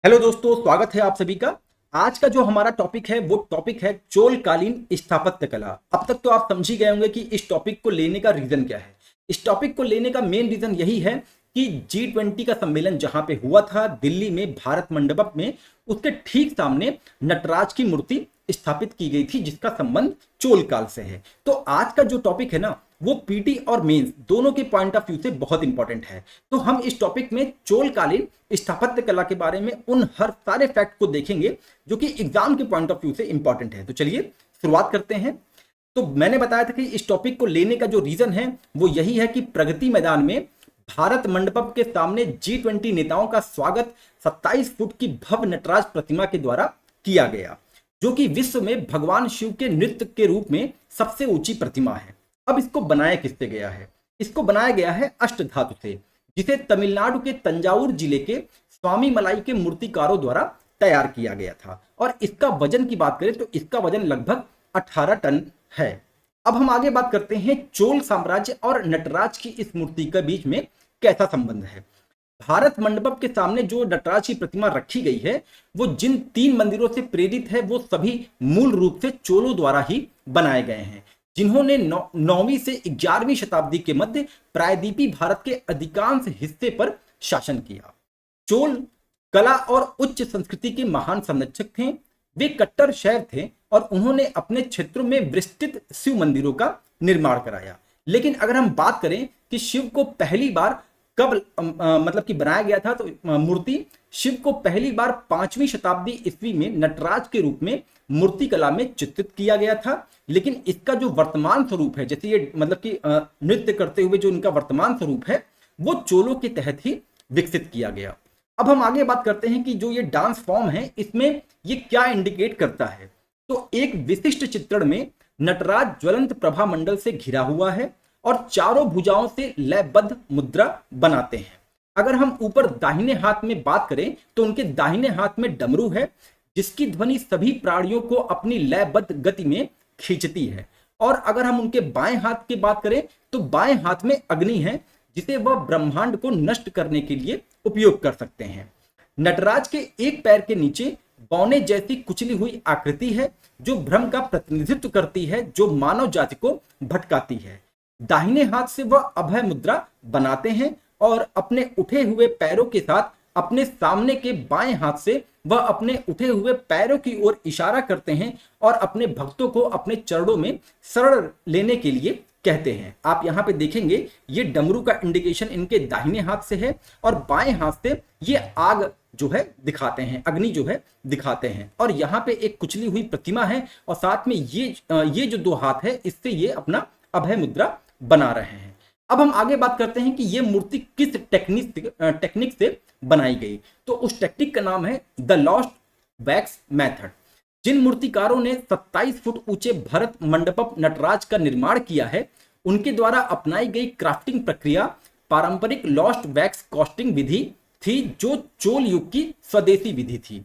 Hello दोस्तों, स्वागत है आप सभी का। आज का जो हमारा टॉपिक है वो टॉपिक है चोलकालीन स्थापत्य कला। अब तक तो आप समझ ही गए होंगे कि इस टॉपिक को लेने का रीजन क्या है। इस टॉपिक को लेने का मेन रीजन यही है कि G20 का सम्मेलन जहां पे हुआ था दिल्ली में भारत मंडपम में, उसके ठीक सामने नटराज की मूर्ति स्थापित की गई थी जिसका संबंध चोल काल से है। तो आज का जो टॉपिक है ना वो पीटी और मेंस दोनों के पॉइंट ऑफ व्यू से बहुत इंपॉर्टेंट है। तो हम इस टॉपिक में चोलकालीन स्थापत्य कला के बारे में उन हर सारे फैक्ट को देखेंगे जो कि एग्जाम के पॉइंट ऑफ व्यू से इंपॉर्टेंट है। तो चलिए शुरुआत करते हैं। तो मैंने बताया था कि इस टॉपिक को लेने का जो रीजन है वो यही है कि प्रगति मैदान में भारत मंडपम के सामने G20 नेताओं का स्वागत 27 फुट की भव्य नटराज प्रतिमा के द्वारा किया गया, जो कि विश्व में भगवान शिव के नृत्य के रूप में सबसे ऊंची प्रतिमा है। अब इसको बनाया किससे गया है? इसको बनाया गया है अष्ट धातु से, जिसे तमिलनाडु के तंजावुर जिले के स्वामी मलाई के मूर्तिकारों द्वारा तैयार किया गया था। और इसका वजन की बात करें तो इसका वजन लगभग 18 टन है। अब हम आगे बात करते हैं चोल साम्राज्य और नटराज की इस मूर्ति के बीच में कैसा संबंध है। भारत मंडपम के सामने जो नटराज की प्रतिमा रखी गई है वो जिन 3 मंदिरों से प्रेरित है वो सभी मूल रूप से चोलों द्वारा ही बनाए गए हैं, जिन्होंने 9वीं से 11वीं शताब्दी के मध्य प्रायद्वीपीय भारत के अधिकांश हिस्से पर शासन किया। चोल कला और उच्च संस्कृति के महान संरक्षक थे। वे कट्टर शैव थे और उन्होंने अपने क्षेत्रों में विस्तृत शिव मंदिरों का निर्माण कराया। लेकिन अगर हम बात करें कि शिव को पहली बार कब मतलब कि बनाया गया था, तो मूर्ति शिव को पहली बार 5वीं शताब्दी ईस्वी में नटराज के रूप में मूर्ति कला में चित्रित किया गया था। लेकिन इसका जो वर्तमान स्वरूप है, जैसे ये मतलब कि नृत्य करते हुए जो इनका वर्तमान स्वरूप है वो चोलों के तहत ही विकसित किया गया। अब हम आगे बात करते हैं कि जो ये डांस फॉर्म है इसमें ये क्या इंडिकेट करता है। तो एक विशिष्ट चित्रण में नटराज ज्वलंत प्रभा मंडल से घिरा हुआ है और चारों भुजाओं से लयबद्ध मुद्रा बनाते हैं। अगर हम ऊपर दाहिने हाथ में बात करें तो उनके दाहिने हाथ में डमरू है, जिसकी ध्वनि सभी प्राणियों को अपनी लयबद्ध गति में खींचती है। और अगर हम उनके बाएं हाथ की बात करें तो बाएं हाथ में अग्नि है, जिसे वह ब्रह्मांड को नष्ट करने के लिए उपयोग कर सकते हैं। नटराज के एक पैर के नीचे बौने जैसी कुचली हुई आकृति है जो भ्रम का प्रतिनिधित्व करती है, जो मानव जाति को भटकाती है। दाहिने हाथ से वह अभय मुद्रा बनाते हैं और अपने उठे हुए पैरों के साथ अपने सामने के बाएं हाथ से वह अपने उठे हुए पैरों की ओर इशारा करते हैं और अपने भक्तों को अपने चरणों में शरण लेने के लिए कहते हैं। आप यहाँ पे देखेंगे ये डमरू का इंडिकेशन इनके दाहिने हाथ से है और बाएं हाथ से ये आग जो है दिखाते हैं, अग्नि जो है दिखाते हैं। और यहाँ पे एक कुचली हुई प्रतिमा है और साथ में ये जो 2 हाथ है इससे ये अपना अभय मुद्रा बना रहे हैं। अब हम आगे बात करते हैं कि ये मूर्ति किस टेक्निक से बनाई गई। तो उस टेक्निक का नाम है द लॉस्ट वैक्स मेथड। जिन मूर्तिकारों ने 27 फुट ऊंचे भरत मंडपम नटराज का निर्माण किया है उनके द्वारा अपनाई गई क्राफ्टिंग प्रक्रिया पारंपरिक लॉस्ट वैक्स कास्टिंग विधि थी, जो चोल युग की स्वदेशी विधि थी।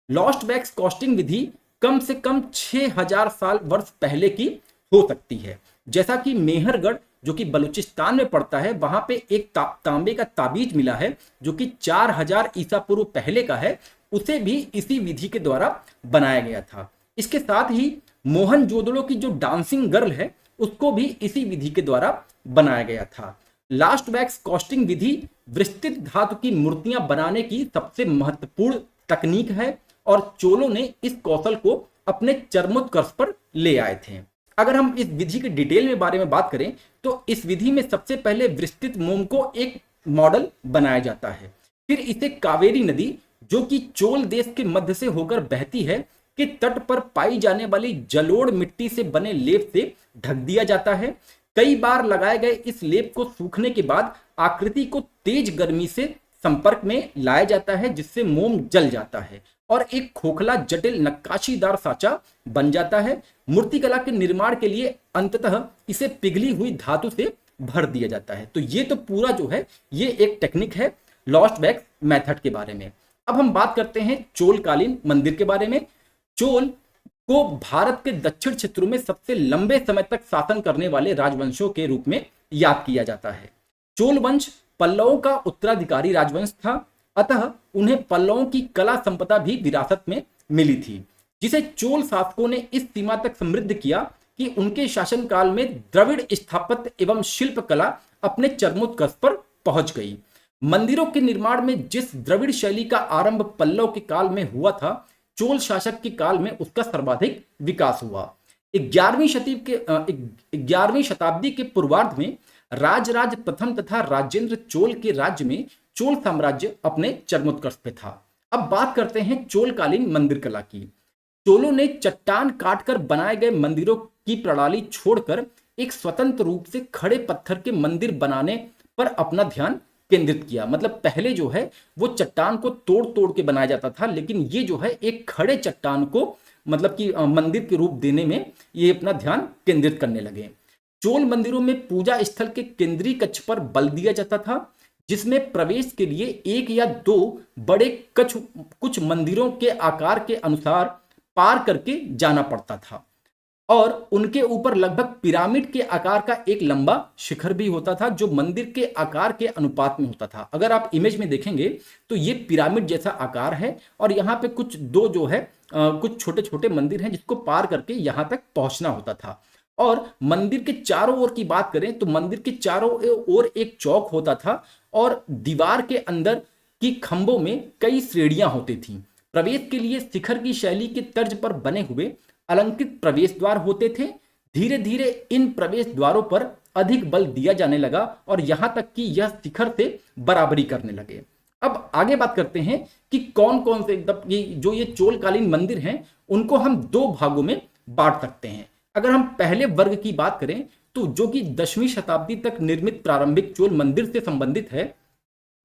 लॉस्ट वैक्स कास्टिंग विधि कम से कम 6000 साल वर्ष पहले की हो सकती है। जैसा कि मेहरगढ़ जो कि बलूचिस्तान में पड़ता है, वहां पे एक तांबे का ताबीज मिला है जो कि 4000 ईसा पूर्व पहले का है, उसे भी इसी विधि के द्वारा बनाया गया था। इसके साथ ही मोहनजोदड़ो की जो डांसिंग गर्ल है उसको भी इसी विधि के द्वारा बनाया गया था। लास्ट वैक्स कास्टिंग विधि विस्तृत धातु की मूर्तियां बनाने की सबसे महत्वपूर्ण तकनीक है और चोलों ने इस कौशल को अपने चरमोत्कर्ष पर ले आए थे। अगर हम इस विधि के डिटेल में बारे में बात करें तो इस विधि में सबसे पहले विस्तृत मोम को एक मॉडल बनाया जाता है, फिर इसे कावेरी नदी जो कि चोल देश के मध्य से होकर बहती है के तट पर पाई जाने वाली जलोढ़ मिट्टी से बने लेप से ढक दिया जाता है। कई बार लगाए गए इस लेप को सूखने के बाद आकृति को तेज गर्मी से संपर्क में लाया जाता है, जिससे मोम जल जाता है और एक खोखला जटिल नक्काशीदार साँचा बन जाता है। मूर्तिकला के निर्माण के लिए अंततः इसे पिघली हुई धातु से भर दिया जाता है। तो ये तो पूरा जो है ये एक टेक्निक है लॉस्ट वैक्स मेथड के बारे में। अब हम बात करते हैं चोलकालीन मंदिर के बारे में। चोल को भारत के दक्षिण क्षेत्रों में सबसे लंबे समय तक शासन करने वाले राजवंशों के रूप में याद किया जाता है। चोल वंश पल्लवों का उत्तराधिकारी राजवंश था अतः उन्हें पल्लवों की कला संपदा भी विरासत में मिली थी, जिसे चोल शासकों ने इस सीमा तक समृद्ध किया कि उनके शासनकाल में द्रविड़ स्थापत्य एवं शिल्प कला अपने चरमोत्कर्ष पर पहुंच गई। मंदिरों के निर्माण में जिस द्रविड़ शैली का आरंभ पल्लव के काल में हुआ था, चोल शासक के काल में उसका सर्वाधिक विकास हुआ। 11वीं शताब्दी के पूर्वार्ध में राजराज प्रथम तथा राजेंद्र चोल के राज्य में चोल साम्राज्य अपने चरमोत्कर्ष पे था। अब बात करते हैं चोलकालीन मंदिर कला की। चोलों ने चट्टान काटकर बनाए गए मंदिरों की प्रणाली छोड़कर एक स्वतंत्र रूप से खड़े पत्थर के मंदिर बनाने पर अपना ध्यान केंद्रित किया। मतलब पहले जो है वो चट्टान को तोड़ तोड़ के बनाया जाता था, लेकिन ये जो है एक खड़े चट्टान को मतलब कि मंदिर के रूप देने में ये अपना ध्यान केंद्रित करने लगे। चोल मंदिरों में पूजा स्थल के केंद्रीय कक्ष पर बल दिया जाता था, जिसमें प्रवेश के लिए एक या दो बड़े कक्ष कुछ मंदिरों के आकार के अनुसार पार करके जाना पड़ता था, और उनके ऊपर लगभग पिरामिड के आकार का एक लंबा शिखर भी होता था, जो मंदिर के आकार के अनुपात में होता था। अगर आप इमेज में देखेंगे तो ये पिरामिड जैसा आकार है, और यहाँ पे कुछ दो जो है कुछ छोटे छोटे मंदिर हैं जिसको पार करके यहाँ तक पहुंचना होता था। और मंदिर के चारों ओर की बात करें तो मंदिर के चारों ओर एक चौक होता था, और दीवार के अंदर की खंभों में कई श्रेणियां होती थीं। प्रवेश के लिए शिखर की शैली के तर्ज पर बने हुए अलंकृत प्रवेश द्वार होते थे। धीरे धीरे इन प्रवेश द्वारों पर अधिक बल दिया जाने लगा, और यहां तक कि यह शिखर से बराबरी करने लगे। अब आगे बात करते हैं कि कौन कौन से जो ये चोलकालीन मंदिर हैं उनको हम दो भागों में बांट सकते हैं। अगर हम पहले वर्ग की बात करें तो जो कि 10वीं शताब्दी तक निर्मित प्रारंभिक चोल मंदिर से संबंधित है,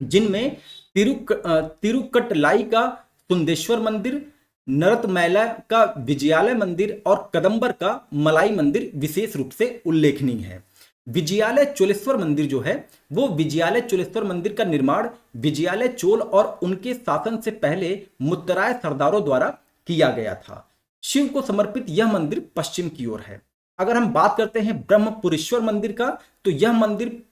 जिनमें तिरुक्कटलाई का सुंदेश्वर मंदिर, नरतमैला का विजयालय मंदिर और कदंबर का मलाई मंदिर विशेष रूप से उल्लेखनीय है। विजयालय चोलेश्वर मंदिर जो है वो विजयालय चोलेश्वर मंदिर का निर्माण विजयालय चोल और उनके शासन से पहले मुत्तराय सरदारों द्वारा किया गया था। शिव को समर्पित यह मंदिर पश्चिम की ओर है। अगर हम बात करते हैं ब्रह्मपुरेश्वर मंदिर का, तो यह मंदिर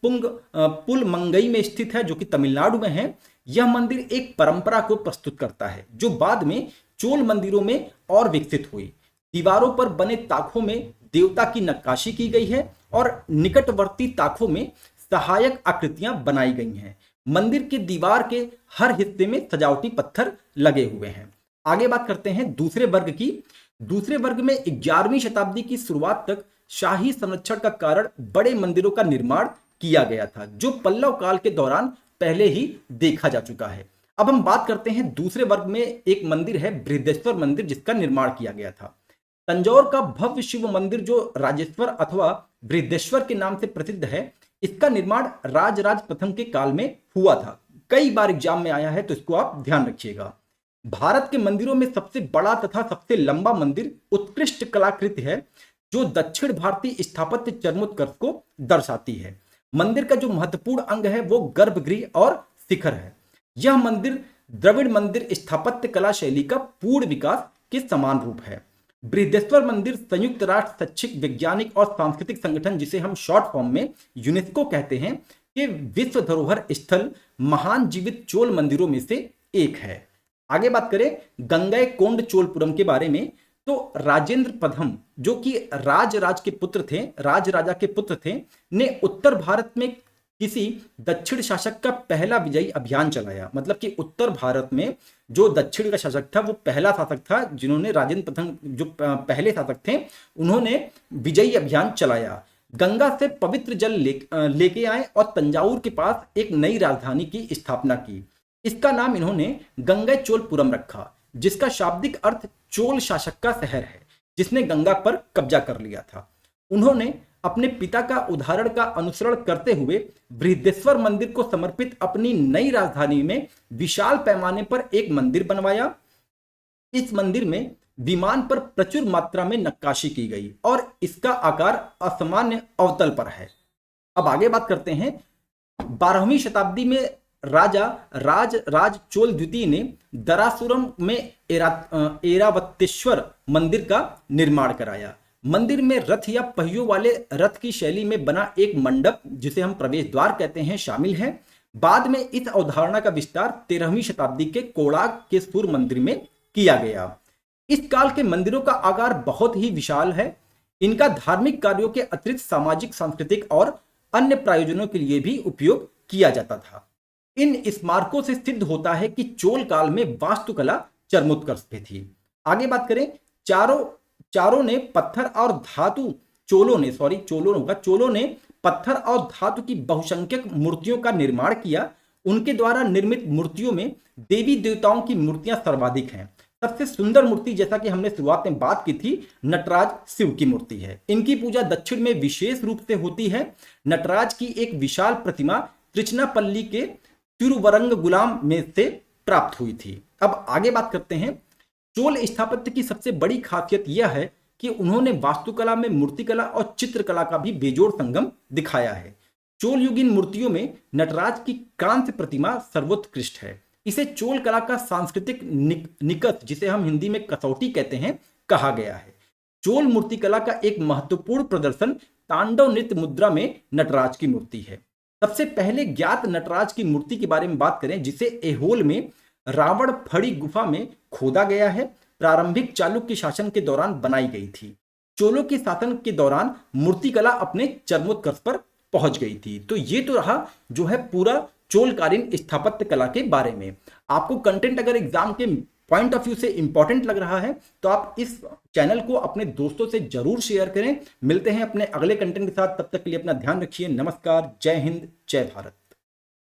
पुलमंगई में स्थित है, जो कि तमिलनाडु में है। यह मंदिर एक परंपरा को प्रस्तुत करता है जो बाद में चोल मंदिरों में और विकसित हुई। दीवारों पर बने ताकों में देवता की नक्काशी की गई है, और निकटवर्ती ताकों में सहायक आकृतियां बनाई गई हैं। मंदिर के दीवार के हर हिस्से में सजावटी पत्थर लगे हुए हैं। आगे बात करते हैं दूसरे वर्ग की। दूसरे वर्ग में 11वीं शताब्दी की शुरुआत तक शाही संरक्षण का कारण बड़े मंदिरों का निर्माण किया गया था, जो पल्लव काल के दौरान पहले ही देखा जा चुका है। अब हम बात करते हैं दूसरे वर्ग में एक मंदिर है बृहदेश्वर मंदिर, जिसका निर्माण किया गया था। तंजौर का भव्य शिव मंदिर जो राजेश्वर अथवा बृहदेश्वर के नाम से प्रसिद्ध है, इसका निर्माण राजराज प्रथम के काल में हुआ था। कई बार एग्जाम में आया है, तो इसको आप ध्यान रखिएगा। भारत के मंदिरों में सबसे बड़ा तथा सबसे लंबा मंदिर उत्कृष्ट कलाकृति है, जो दक्षिण भारतीय स्थापत्य चरमोत्कर्ष को दर्शाती है। मंदिर का जो महत्वपूर्ण अंग है वो गर्भगृह और शिखर है। यह मंदिर द्रविड़ मंदिर स्थापत्य कला शैली का पूर्ण विकास के समान रूप है। बृहदेश्वर मंदिर संयुक्त राष्ट्र शैक्षिक वैज्ञानिक और सांस्कृतिक संगठन, जिसे हम शॉर्ट फॉर्म में यूनेस्को कहते हैं, कि विश्व धरोहर स्थल महान जीवित चोल मंदिरों में से एक है। आगे बात करें गंगईकोंड चोलपुरम के बारे में, तो राजेंद्र प्रथम जो कि राजराजा के पुत्र थे, ने उत्तर भारत में किसी दक्षिण शासक का पहला विजयी अभियान चलाया। मतलब कि उत्तर भारत में जो दक्षिण का शासक था वो पहला शासक था जिन्होंने राजेंद्र प्रथम जो पहले शासक थे, उन्होंने विजयी अभियान चलाया। गंगा से पवित्र जल लेके आए और तंजावुर के पास एक नई राजधानी की स्थापना की। इसका नाम इन्होंने गंगईचोलपुरम रखा, जिसका शाब्दिक अर्थ चोल शासक का शहर है जिसने गंगा पर कब्जा कर लिया था। उन्होंने अपने पिता का उदाहरण का अनुसरण करते हुए बृहदेश्वर मंदिर को समर्पित अपनी नई राजधानी में विशाल पैमाने पर एक मंदिर बनवाया। इस मंदिर में विमान पर प्रचुर मात्रा में नक्काशी की गई और इसका आकार असामान्य अवतल पर है। अब आगे बात करते हैं 12वीं शताब्दी में राज चोल द्वितीय ने दरासुरम में एरावतेश्वर मंदिर का निर्माण कराया। मंदिर में रथ या पहियों वाले रथ की शैली में बना एक मंडप, जिसे हम प्रवेश द्वार कहते हैं, शामिल है। बाद में इस अवधारणा का विस्तार 13वीं शताब्दी के कोणार्क के सूर्य मंदिर में किया गया। इस काल के मंदिरों का आकार बहुत ही विशाल है। इनका धार्मिक कार्यों के अतिरिक्त सामाजिक, सांस्कृतिक और अन्य प्रयोजनों के लिए भी उपयोग किया जाता था। इन स्मारकों से सिद्ध होता है कि चोल काल में वास्तुकला चरमोत्कर्ष पे थी। आगे बात करें, चारों ने पत्थर और धातु चोलों ने पत्थर और धातु की बहुसंख्यक मूर्तियों का निर्माण किया। उनके द्वारा निर्मित मूर्तियों में देवी देवताओं की मूर्तियां सर्वाधिक हैं। सबसे सुंदर मूर्ति, जैसा कि हमने शुरुआत में बात की थी, नटराज शिव की मूर्ति है। इनकी पूजा दक्षिण में विशेष रूप से होती है। नटराज की एक विशाल प्रतिमा त्रिचनापल्ली के तिरुवरंगगुलाम में से प्राप्त हुई थी। अब आगे बात करते हैं। चोल स्थापत्य की सबसे बड़ी खासियत यह है कि उन्होंने वास्तुकला में मूर्तिकला और चित्रकला का भी बेजोड़ संगम दिखाया है। चोल युगीन मूर्तियों में नटराज की कांस्य प्रतिमा सर्वोत्कृष्ट है। इसे चोल कला का सांस्कृतिक निकट, जिसे हम हिंदी में कसौटी कहते हैं, कहा गया है। चोल मूर्तिकला का एक महत्वपूर्ण प्रदर्शन तांडव नृत्य मुद्रा में नटराज की मूर्ति है। सबसे पहले ज्ञात नटराज की मूर्ति के बारे में बात करें, जिसे ऐहोल में रावण फड़ी गुफा में खोदा गया है, प्रारंभिक चालुक्य शासन के दौरान बनाई गई थी। चोलों के शासन के दौरान मूर्तिकला अपने चरमोत्कर्ष पर पहुंच गई थी। तो ये तो रहा जो है पूरा चोलकालीन स्थापत्य कला के बारे में। आपको कंटेंट अगर एग्जाम के पॉइंट ऑफ व्यू से इंपॉर्टेंट लग रहा है तो आप इस चैनल को अपने दोस्तों से जरूर शेयर करें। मिलते हैं अपने अगले कंटेंट के साथ, तब तक के लिए अपना ध्यान रखिए। नमस्कार, जय हिंद, जय भारत।